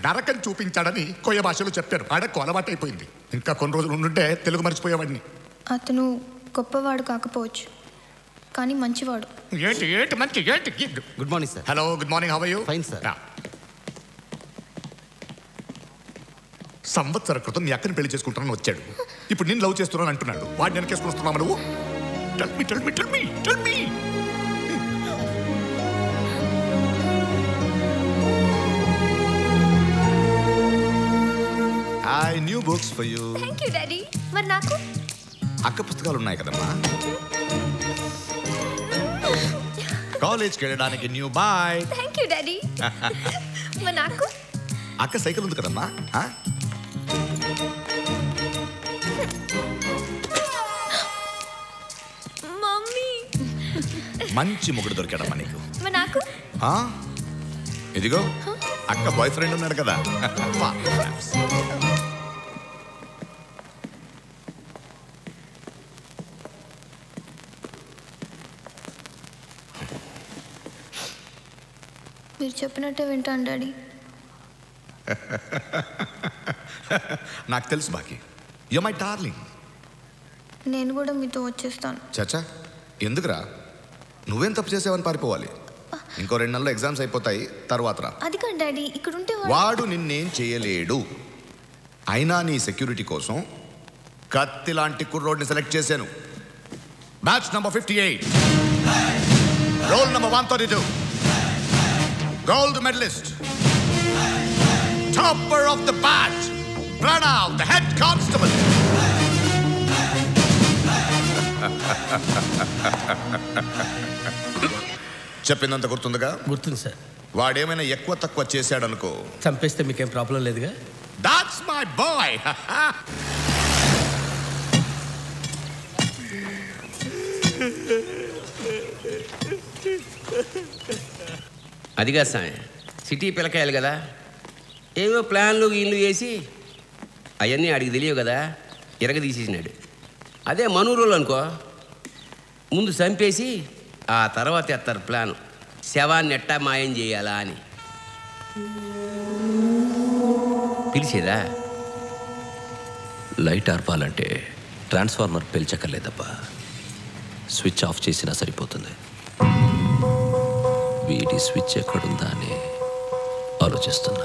నరకం చూపించాడని కొయ్య భాషలో చెప్పారు. ఆడకు అలవాటైపోయింది. ఇంకా కొన్ని రోజులు ఉండుంటే తెలుగు మర్చిపోయేవాడిని. అతను గొప్పవాడు కాకపోవచ్చు, కానీ మంచివాడు. ఏంటి ఏంటి మంచి ఏంటి? Good morning sir. Hello, good morning. How are you? Fine sir. సంవత్సర క్రితం నీ అక్కని పెళ్లి చేసుకుంటానని వచ్చాడు. ఇప్పుడు నేను లవ్ చేస్తున్నాను అంటున్నాడు. వాడిని వెనకేసుకొస్తున్నావు నువ్వు? Tell me tell me tell me tell me. I new books for you. Thank you, Daddy. మరి నాకు అక్క పుస్తకాలు ఉన్నాయి కదమ్మా. కాలేజ్కి వెళ్ళడానికి న్యూ బాయ్. Thank you daddy. మరి నాకు అక్క సైకిల్ ఉంది కదమ్మా. మమ్మీ మంచి మొగుడు దొరికాడమ్మా నీకు. మరి నాకు ఇదిగో అక్క బాయ్ ఫ్రెండ్ ఉన్నాడు కదా. మీరు చెప్పినట్టే వింటాను డాడీ. నాకు తెలుసు బాకీ. You my darling. నేను కూడా మీతో వచ్చేస్తాను. చాచా ఎందుకురా? నువ్వేం తప్పు చేసావని పారిపోవాలి? ఇంకో 2 నెలల్లో ఎగ్జామ్స్ అయిపోతాయి, తర్వాత రా. అది కాదు డాడీ, ఇక్కడ ఉంటే వాడు నిన్నేం చేయలేడు. అయినా నీ సెక్యూరిటీ కోసం కత్తి లాంటి కుర్రోడ్ని సెలెక్ట్ చేశాను. Batch number 58, roll number 132, gold medalist, topper of the batch, Pranav, the head constable. చెప్పిందంత గుర్తుందిగా? గుర్తుంది సార్. వాడేమైనా ఎక్కువ తక్కువ చేశాడనుకో, చంపేస్తే మీకేం ప్రాబ్లం లేదుగా? That's my boy. అదిగా సాయం సిటీ పిల్లకాయలు కదా, ఏవో ప్లాన్లు ఇల్లు వేసి అవన్నీ అడిగి తెలియవు కదా, ఇరగదీసేసినాడు. అదే మనూరులో అనుకో, ముందు చంపేసి ఆ తర్వాత ఎత్తారు ప్లాను, శవాన్ని ఎట్టా మాయం చేయాలా అని. పిలిచేదా? లైట్ ఆర్పాలంటే ట్రాన్స్ఫార్మర్ పేల్చక్కర్లేదబ్బా, స్విచ్ ఆఫ్ చేసినా సరిపోతుంది. వీటి స్విచ్ ఎక్కడుందా అని ఆలోచిస్తున్నా.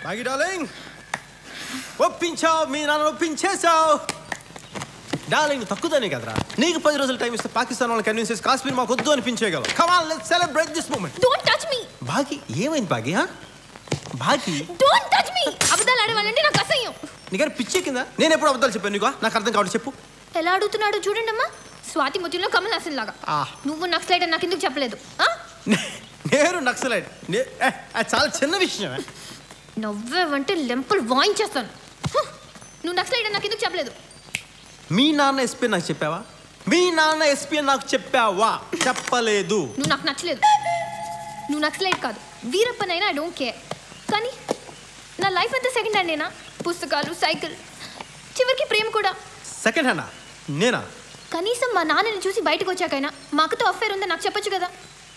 బాగి డార్లింగ్, ఒప్పించావు, మీ నాన్న ఒప్పించేశావు. డార్లింగ్ తక్కువనే కదరా, నీకు 10 రోజులు టైం ఇస్తే పాకిస్తాన్ వాళ్ళని కన్విన్స్ చేసి కాశ్మీర్ మాకు వద్దు అనిపించేయగలవు. Come on, let's celebrate this moment. Don't touch me. Bagi ఏమైంది బాగి? బాగి డోంట్ టచ్ మీ. అబద్ధాలు ఆడేవాళ్ళంటే నాకు అసహ్యం. నీకు పిచ్చి కింద నేను ఎప్పుడు అబద్ధాలు చెప్పాను నీకు? నాకు అర్థం కావడం చెప్పు. ఎలా అడుగుతున్నాడో చూడండి అమ్మా, స్వాతి ముత్యంలో కమల్ హాసన్ లాగా. నువ్వు నక్సలైట్ అని నాకు ఎందుకు చెప్పలేదు? నేను నక్సలైట్? చాలా చిన్న విషయం. నవ్వేవంటే లెంపలు వాయించేస్తాను. నువ్వు నక్సలైట్ అని నాకు ఎందుకు చెప్పలేదు? మీ నాన్న ఎస్పీ నాకు చెప్పావా? మీ నాన్న ఎస్పీ నాకు చెప్పావా? చెప్పలేదు. నువ్వు నాకు నచ్చలేదు. నువ్వు నక్సలైట్ కాదు, వీరప్పనైనా ఐ డోంట్ కేర్. కానీ నా లైఫ్ అంతా సెకండ్ హ్యాండేనా? పుస్తకాలు, సైకిల్, చివరికి ప్రేమ కూడా సెకండ్ హ్యాండా? నేనా? కనీసం మా నాన్నని చూసి బయటకు వచ్చాకైనా మా అక్కతో అఫేర్ ఉందని నాకు చెప్పొచ్చు కదా.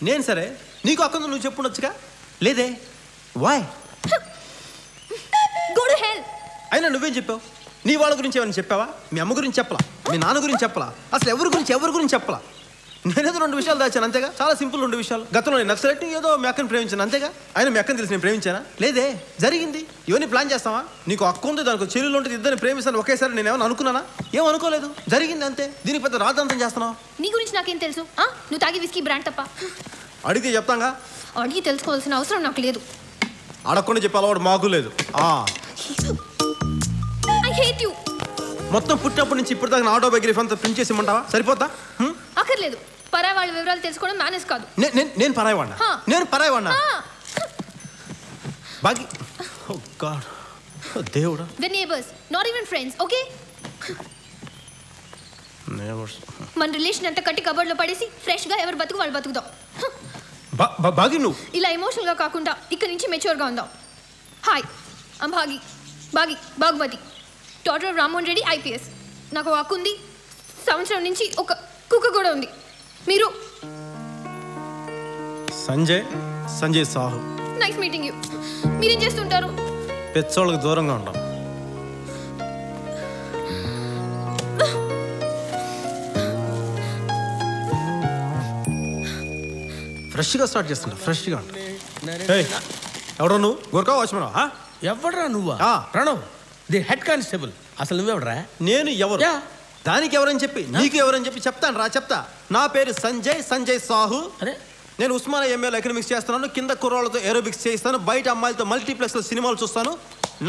నేను సరే, నీకు అక్కడ నువ్వు చెప్పుండొచ్చుగా. లేదే, వాయ్? Go to hell. అయినా నువ్వేం చెప్పావు? నీ వాళ్ళ గురించి ఏమైనా చెప్పావా? మీ అమ్మ గురించి చెప్పలా, మీ నాన్న గురించి చెప్పలా, అసలు ఎవరి గురించి చెప్పలా. నేనేదో 2 విషయాలు దాచాను అంతేగా, చాలా సింపుల్ 2 విషయాలు. గతంలో నేను నక్సలైట్, ఏదో మీ అక్కని ప్రేమించాను అంతేగా. అయినా మీ అక్కని తెలిసి నేను ప్రేమించానా? లేదే, జరిగింది. ఇవన్నీ ప్లాన్ చేస్తావా? నీకు అక్క ఉంది, దానికి చెల్లెలు ఉంటుంది, ఇద్దరిని ప్రేమిస్తాను ఒకేసారి నేను ఏమైనా అనుకున్నానా? ఏం అనుకోలేదు, జరిగింది అంతే. దీనికి పెద్ద రాద్ధాంతం చేస్తున్నావు. నీ గురించి నాకేం తెలుసు? నువ్వు తాగి విస్కీ బ్రాండ్ తప్ప. అడిగితే చెప్తాగా. అడిగి తెలుసుకోవాల్సిన అవసరం నాకు లేదు. అడగకుండా చెప్పే అలవాటు మాకు లేదు. I hate you. మొత్తం పుట్టినప్పటి నుంచి ఇప్పటిదాకా నా ఆటోబయోగ్రఫీ అంతా ప్రింట్ చేసి ఇమ్మంటావా? సరిపోతా? అక్కర్లేదు. పరాయి వాళ్ళ వివరాలు తెలుసుకోవడం మేనేజ్ కాదు. నేను పరాయివాడినా? నేను పరాయివాడినా? బాగి, ఓ గాడ్, దేవుడా. The neighbours, not even friends, okay? Neighbours. మన రిలేషన్ అంతా కట్టి కబోర్డ్లో పడేసి ఫ్రెష్గా ఎవరు బతుకు వాళ్ళు బతుకుదాం. బాగి నువ్వు ఇలా ఎమోషనల్గా కాకుండా ఇక్కడి నుంచి మెచ్యూర్గా ఉందాం. Hi, I'm Bagumati, daughter of Rammohan Reddy IPS. నాకు ఒక అక్క ఉంది, సంవత్సరం నుంచి ఒక కుక్క కూడా ఉంది. మీరు? Sanjay Sahu. Nice meeting you. మీరేం చేస్తుంటారు? పెచ్చోళ్ళకి దూరంగా ఉంటాం. ఫ్రెష్గా స్టార్ట్ చేస్తున్నా. ఫ్రెష్గా ఎవడో నువ్వు? గోర్ఖా వాచ్మన్? ఎవడరా నువ్వా? Pranav, the head constable. అసలు నువ్వెవడరా? నేను ఎవరు? దానికి ఎవరని చెప్పి నీకు ఎవరని చెప్పి చెప్తాను రా. చెప్తా. నా పేరు సంజయ్ సాహు. అరే, నేను ఉస్మానియా MAలో ఎకనామిక్స్ చేస్తున్నాను. కింద కుర్రాళ్ళతో ఏరోబిక్స్ చేస్తాను. బయట అమ్మాయిలతో మల్టీప్లెక్స్లో సినిమాలు చూస్తాను.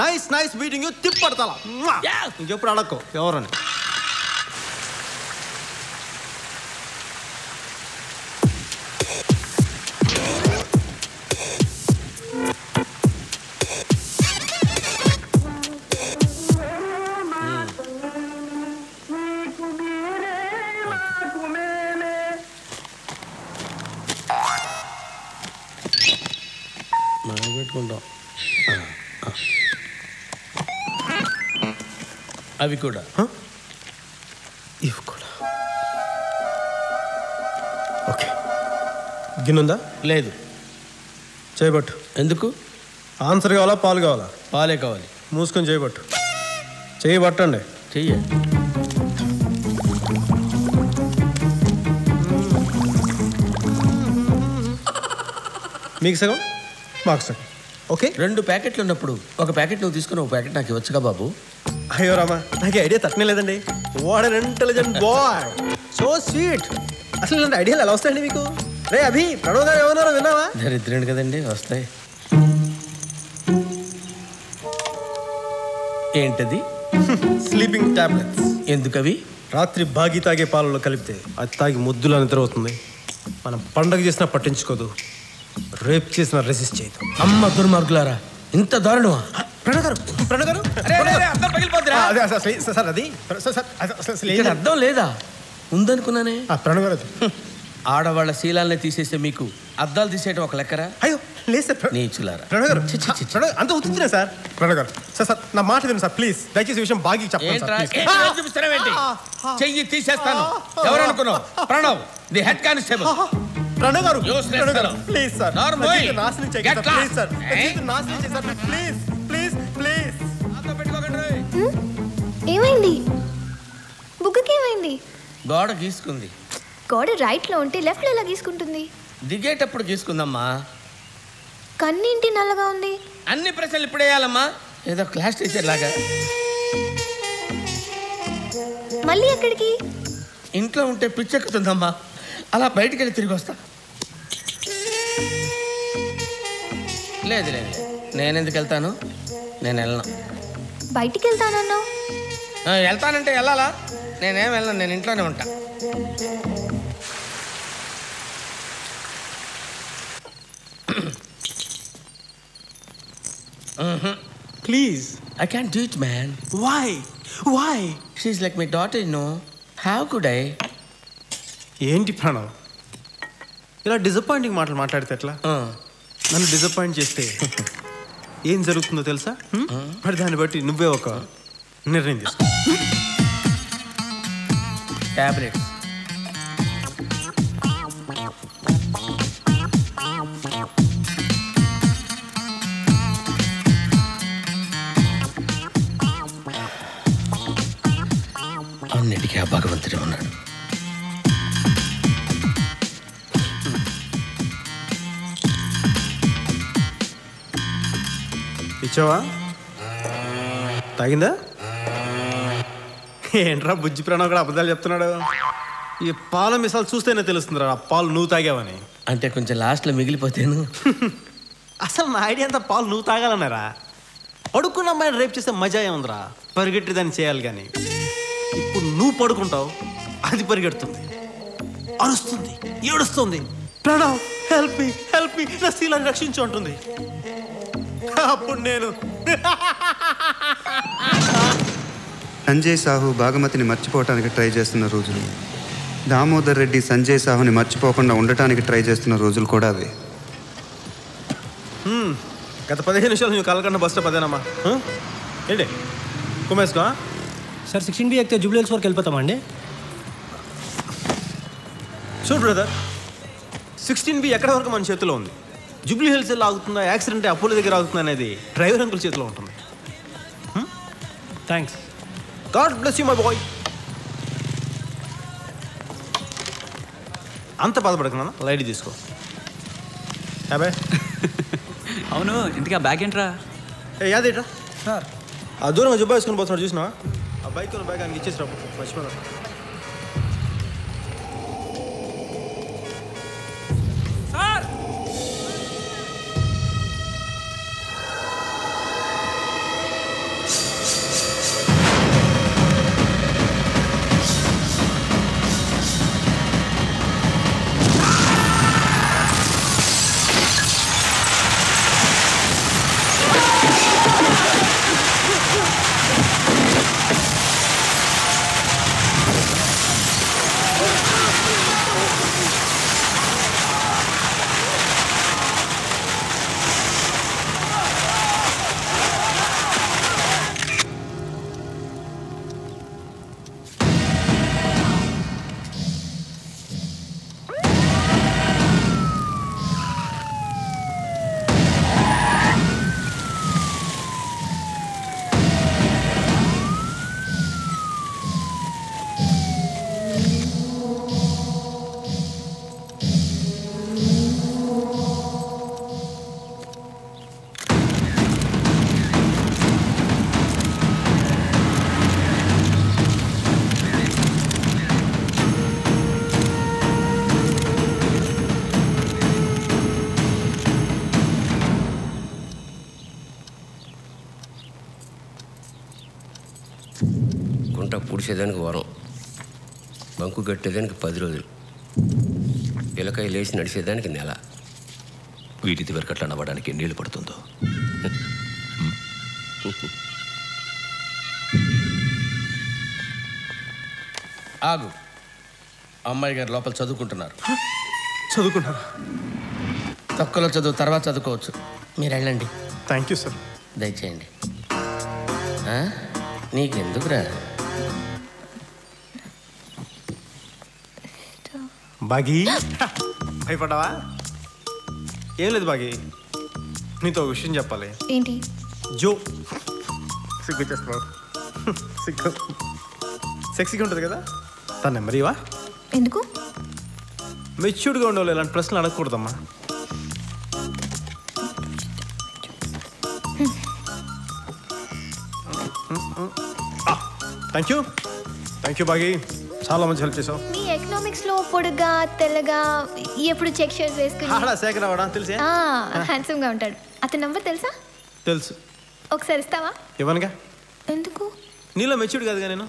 Nice meeting. తిప్పడతాలా ఇంకెప్పుడు అడక్కో ఎవరని. అవి కూడా ఇవి కూడా ఓకే. గిన్నుందా? లేదు. చేయబట్టు. ఎందుకు? ఆన్సర్ కావాలా పాలు కావాలా? పాలే కావాలి. మూసుకొని చేయబట్టు. చేయబట్టండి. చెయ్య. మీకు సగం మాకు సగం. ఓకే. 2 ప్యాకెట్లు ఉన్నప్పుడు ఒక ప్యాకెట్ నువ్వు తీసుకుని ఒక ప్యాకెట్ నాకు ఇవ్వచ్చుగా బాబు. అయ్యో రామా, నాకు ఐడియా తట్టనే లేదండి. What an intelligent boy, so sweet. అసలు ఇలాంటి ఐడియాలు ఎలా వస్తాయండి మీకు? రే అభి, ప్రణవ్ గారు ఏమన్నారో విన్నావా? దరిద్రుడు కదండి, వస్తాయి. ఏంటది? Sleeping tablets. ఎందుకవి? రాత్రి బాగి తాగే పాలలో కలిపితే అది తాగి ముద్దులా నిద్ర అవుతుంది. మనం పండగ చేసినా పట్టించుకోదు, రేప్ చేసినా రెసిస్ట్ చేయదు. అమ్మ దుర్మార్గులారా, ఇంత దారుణమా? ప్రణవ్ గారు అర్థం లేదా? ఉందనుకున్నానే. ప్రణవ్ గారు, ఆడవాళ్ళ శీలాల్ని తీసేస్తే మీకు అద్దాలు తీసేయడం ఒక లెక్కరా? అయ్యో లేదు సార్. నీచులారా. ప్రణవ్ గారు అంత ఉత్తున్నా సార్. ప్రణవ్ గారు సార్ నా మాట విను సార్ ప్లీజ్. దయచేసి విషయం బాగా చెప్పండి. చెయ్యి తీసేస్తాను. ఎవరు అనుకున్నావు? Pranav, the head constable. Pranav గారు ప్లీజ్ సార్, నాశనం చేయకండి ప్లీజ్ సార్, నాశనం చేయండి ప్లీజ్ ప్లీజ్ ప్లీజ్. ఏమైంది? బుగ్గకి ఏమైంది? గోడ గీసుకుంది. గోడ రైట్లో ఉంటే లెఫ్ట్లో ఎలా గీసుకుంటుంది? దిగేటప్పుడు గీసుకుందమ్మా. కన్నింటి నల్లగా ఉంది. అన్ని ప్రశ్నలు ఇప్పుడు వేయాలమ్మా, ఏదో క్లాస్ టీచర్ లాగా. మళ్ళీ ఎక్కడికి? ఇంట్లో ఉంటే పిచ్చెక్కుతుందమ్మా, అలా బయటికి వెళ్ళి తిరిగి వస్తా. లేదు లేదు, నేనెందుకు వెళ్తాను? నేను వెళ్ళను. బయటికి వెళ్తానన్నావు. వెళ్తానంటే వెళ్ళాలా? నేనేం వెళ్ళను, నేను ఇంట్లోనే ఉంటా. Please. I can't do it, man. Why? She's like my daughter, you know. How could I? ఏంటి ప్రణవ్ ఇలా డిసప్పాయింటింగ్ మాటలు మాట్లాడితే ఎట్లా? నన్ను డిసప్పాయింట్ చేస్తే ఏం జరుగుతుందో తెలుసా? మరి దాన్ని బట్టి నువ్వే ఒక నిర్ణయం తీసుకో. టాబ్లెట్స్. అన్నిటికీ ఆ భగవంతుడే ఉన్నాడు. ఇచ్చావా? తాగిందా? ఏంట్రా బుజ్జి ప్రణవ్ కూడా అబద్ధాలు చెప్తున్నాడు. ఈ పాల మిసాలు చూస్తేనే తెలుస్తుందిరా ఆ పాలు నువ్వు తాగావని. అంటే కొంచెం లాస్ట్లో మిగిలిపోతేను. అసలు నా ఐడియా అంతా పాలు నువ్వు తాగాలన్నారా? పడుకున్న అమ్మాయిని రేపు చేస్తే మజా ఏముందిరా? పరిగెట్టి దాన్ని చేయాలి. కానీ ఇప్పుడు నువ్వు పడుకుంటావు, అది పరిగెడుతుంది, అరుస్తుంది, ఏడుస్తుంది. ప్రణవ్ హెల్ప్ మీ నా శీలాన్ని రక్షించు అంటుంది. అప్పుడు నేను సంజయ్ సాహు బాగమతిని మర్చిపోవటానికి ట్రై చేస్తున్న రోజులు దామోదర్ రెడ్డి సంజయ్ సాహుని మర్చిపోకుండా ఉండటానికి ట్రై చేస్తున్న రోజులు కూడా అవి. గత 15 నిమిషాలు నువ్వు కలకన్నా బస్ స్టాప్ అదేనమ్మా. ఏంటి కుమేసుకో సార్ 16B ఎక్కితే జూబ్లీ హిల్స్ వరకు వెళ్ళిపోతామండి. చూడు బ్రదర్, 16B ఎక్కడ వరకు మన చేతిలో ఉంది. జూబ్లీ హిల్స్ ఎలా ఆగుతుందా, యాక్సిడెంట్ అపోలో దగ్గర ఆగుతుందా అనేది డ్రైవర్ అంకుల్ చేతిలో ఉంటుంది. Thanks. God bless you my boy. అంత బాధపడకున్నా, లైట్ తీసుకో. అబ్బాయి అవును, ఇంటికి ఆ బ్యాగ్ ఏంట్రా? యాదేట్రా సార్, ఆ దూరంగా జుబ్బా వేసుకొని పోతున్నాడు చూసినా? ఆ బైక్ బ్యాగ్ ఆయనకి ఇచ్చేసి రాబో, మర్చిపోయినా. సార్ గుంట పూడ్చేదానికి వారం, బంకు కట్టేదానికి 10 రోజులు, పిల్లకాయ లేచి నడిచేదానికి నెల. వీటి వరకట్లా నవ్వడానికి ఎన్నేళ్ళు పడుతుందో. ఆగు, అమ్మాయి గారు లోపల చదువుకుంటున్నారు. చదువుకుంటారా? తక్కువలో చదువు తర్వాత చదువుకోవచ్చు. మీరు వెళ్ళండి. Thank you sir. దయచేయండి. నీకెందుకురా? బాగి భయపడ్డావా? ఏం లేదు బాగి, నీతో ఒక విషయం చెప్పాలి. ఏంటి? జో సిగ్గు చేస్తున్నావు. సిగ్గు సెక్సీగా ఉంటుంది కదా, తన నెంబరీవా? ఎందుకు? మెచ్యూర్డ్గా ఉండేవాళ్ళు ఇలాంటి ప్రశ్నలు అడగకూడదమ్మా. థ్యాంక్ యూ బాగి, చాలా మంచి హెల్ప్ చేసావు. మీ ఎకనామిక్స్ లో పొడుగా తెల్లగా ఎప్పుడు చెక్ షర్ట్స్ వేసుకుని శేఖర్ అవడా తెలుసా? హ్యాండ్సమ్ గా ఉంటాడు. అతని నంబర్ తెలుసా? తెలుసు. ఒకసారి ఇస్తావా? ఇవ్వనుగా. ఎందుకు? నీలో మెచ్యూర్డ్ కాదుగా నేను.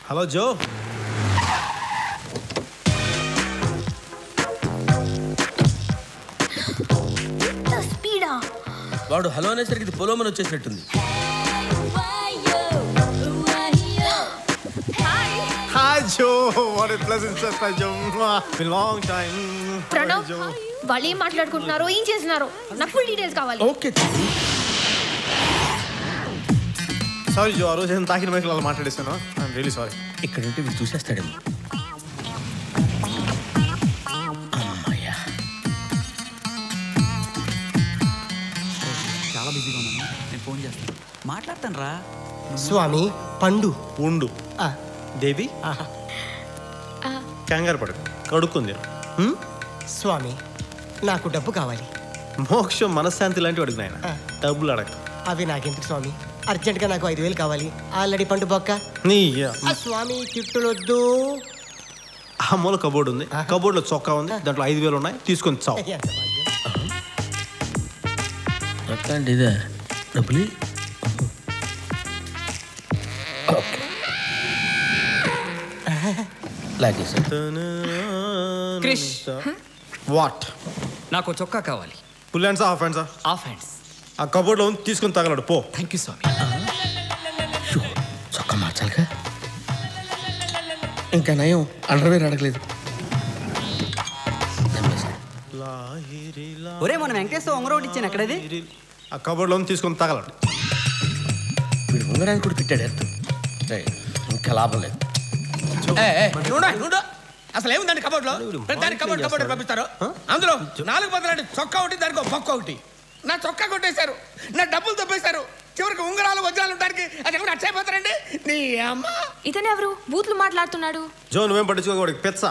హలో జో. స్పీడా? వాడు హలో అనేసరికి ఇది పొలోమని వచ్చేసినట్టుంది. Hi Joe, what a pleasant surprise, Joe. Been long time. Pranav, వాళ్ళు ఏం మాట్లాడుకుంటున్నారో ఏం చేస్తున్నారో నాకు ఫుల్ డీటెయిల్స్ కావాలి. ఓకే. సారీ జో, ఆ రోజు నేను తాకిన మైకులు అలా మాట్లాడేసాను. I'm really sorry. ఇక్కడ ఉంటే వీడు చూసేస్తాడేమో. అమ్మయ్యా, చాలా బిజీగా ఉన్నాను, నేను ఫోన్ చేస్తాను. మాట్లాడతాను రా. స్వామి పండు ఉండు. దేవి కంగారు పడకు, కడుక్కుంది. స్వామి నాకు డబ్బు కావాలి. మోక్షం మనశ్శాంతి లాంటివి అడుగు నాయన, డబ్బులు అడగ. అవి నాకెందుకు స్వామి, అర్జెంట్గా నాకు 5,000 కావాలి. ఆల్రెడీ పండు బొక్క. నీ స్వామి తిట్టులొద్దు. ఆ మూల కబోర్డు ఉంది, కబోర్డులో చొక్కా ఉంది, దాంట్లో 5,000 ఉన్నాయి, తీసుకొని చావు. అట్లాంటిదే డబ్బులు. వాట్? నాకు చొక్కా కావాలి. ఫుల్ హ్యాండ్సా హాఫ్ హ్యాండ్సా? Half hands. ఆ కబోర్డ్లో ఉంది, తీసుకొని తగలడు పో. థ్యాంక్ యూ స్వామి. చొక్కా ఇంకా నయం అండర్వేర్ అడగలేదు. ఒరే మనం వెంకటేశ్వర ఉంగరం ఒకటి ఇచ్చాను ఎక్కడది? ఆ కబోర్డ్లో తీసుకొని తగలండి. వీడు ఉంగరానికి కూడా పెట్టాడు ఎత్తు. ఇంకా లాభం లేదు. అసలు ఏముందండి కబోర్డ్ లో? దానికి కబోర్డ్ పంపిస్తారు. అందులో 4 బదులు చొక్కా ఒకటి, దానికి ఒక పక్క ఒకటి. నా చొక్కా కొట్టేశారు, నా డబ్బులు తప్పేశారు. చివరికి ఉంగరాలు వజ్రాలు ఉండడానికి అది ఎవరు అచ్చైపోతారండి. నీ అమ్మ. ఇతను ఎవరు బూతులు మాట్లాడుతున్నాడు? జో నువ్వేం పట్టించుకోకూడదు. పెచ్చ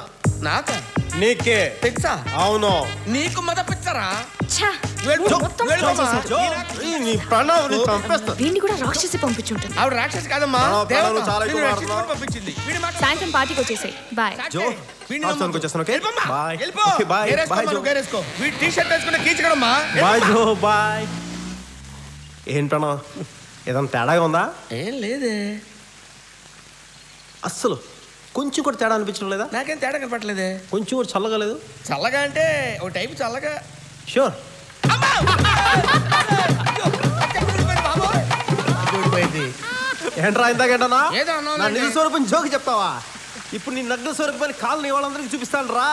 నాకా? నీకే పిచ్చా? అవును. నీకు మత పిచ్చరా? వీడిని కూడా రాక్షసి పంపించుంటుంది. ఆవిడ రాక్షసి కాదమ్మా, పంపించింది. సాయంత్రం పార్టీకి వచ్చేసాయి. బాయ్. ఏంటన్నా ఏదన్నా తేడాగా ఉందా? ఏం లేదే. అస్సలు కొంచెం కూడా తేడా అనిపించడం లేదా? నాకేం తేడా కనపట్లేదే. కొంచెం కూడా చల్లగా లేదు? చల్లగా అంటే ఒక టైపు చల్లగా. షూర్. ఏంట్రా ఇందాకేంటనా నా నిజ స్వరూపం జోకి చెప్తావా? ఇప్పుడు నీ నగ్న స్వరూపాన్ని కాళ్ళని వాళ్ళందరికీ చూపిస్తాను రా.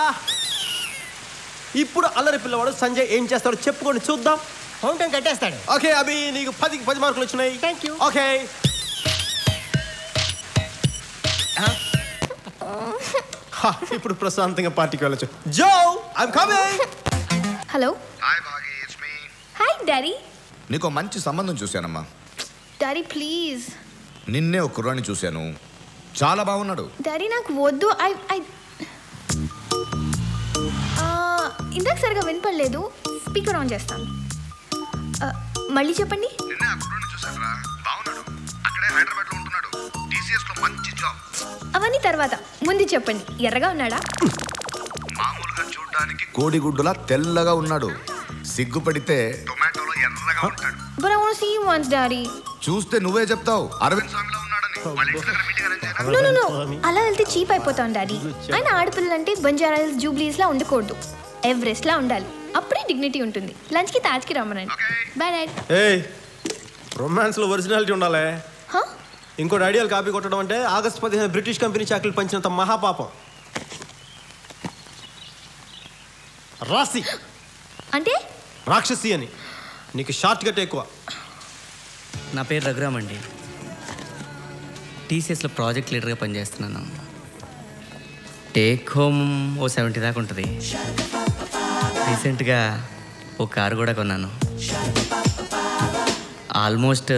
ఇప్పుడు అల్లరి పిల్లవాడు సంజయ్ ఏం చేస్తాడో చెప్పుకొని చూద్దాం. ఫౌంటైన్ కట్టేస్తాడు. ఓకే అభి, నీకు 10కి 10 మార్కులు వచ్చినాయి. Thank you. ఓకే ఇప్పుడు ప్రశాంతంగా పార్టీకి వెళ్ళొచ్చు. Jo I'm coming. Hello. Hi Bhagi, it's me. Hi daddy. నీకు మంచి సంబంధం చూశానమ్మా. Daddy please. నిన్నే ఒక కుర్రాన్ని చూశాను, చాలా బాగున్నాడు. డాడీ నాకు వద్దు. ఇందాక సరిగా వినపడలేదు. స్పీకర్ ఆన్ చేస్తాను. మళ్ళీ చెప్పండి. అవన్నీ తర్వాత, ముందు చెప్పండి. ఎర్రగా ఉన్నాడా? మామూలుగా చూడడానికి కోడిగుడ్డులా తెల్లగా ఉన్నాడు. సిగ్గుపడితే టొమాటోలో ఎర్రగా ఉంటాడు. But I want to see you once, Daddy. చూస్తే నువ్వే చెప్తావు అరవింద్ స్వామిలో ఉన్నాడని. No. అలా వెళ్తే చీప్ అయిపోతాం డాడీ. ఆయన ఆడపిల్లలంటే బంజారా హిల్స్, జూబ్లీస్ లా ఉండకూడదు, ఎవరెస్ట్ లా ఉండాలి. అప్పుడే డిగ్నిటీ ఉంటుంది. లంచ్ కి తాజ్కి రమ్మనండి. Bye daddy. ఏయ్, రొమాన్స్ లో ఒరిజినాలిటీ ఉండాలి. ఇంకోటి ఐడియాలు కాపీ కొట్టడం అంటే ఆగస్టు 15 బ్రిటిష్ కంపెనీ చాకరీలు పంచినంత మహాపాపం. రాసి అంటే రాక్షసి అని. నీకు షార్ట్ కట్ ఎక్కువ. నా పేరు రఘురామ్ అండి. టీసీఎస్లో ప్రాజెక్ట్ లీడర్గా పనిచేస్తున్నాను. టేక్ హోమ్ ఓ 70 దాకా ఉంటుంది. రీసెంట్గా ఓ కారు కూడా కొన్నాను. ఆల్మోస్ట్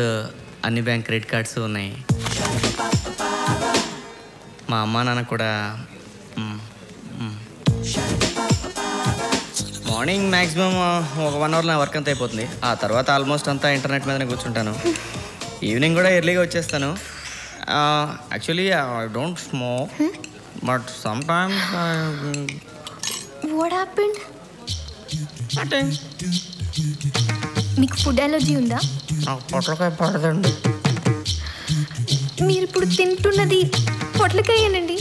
అన్ని బ్యాంక్ క్రెడిట్ కార్డ్స్ ఉన్నాయి. మా అమ్మా నాన్న కూడా. మార్నింగ్ మ్యాక్సిమం ఒక 1 అవర్ నా వర్క్ అంతా అయిపోతుంది. ఆ తర్వాత ఆల్మోస్ట్ అంతా ఇంటర్నెట్ మీదనే కూర్చుంటాను. ఈవినింగ్ కూడా ఎర్లీగా వచ్చేస్తాను. Actually I don't smoke, but some times. What happened? మీకు ఫుడ్ అలర్జీ ఉందా? నాకు పొట్లకాయ పడదండి. మీరు ఇప్పుడు తింటున్నది పొట్లకాయేనండి.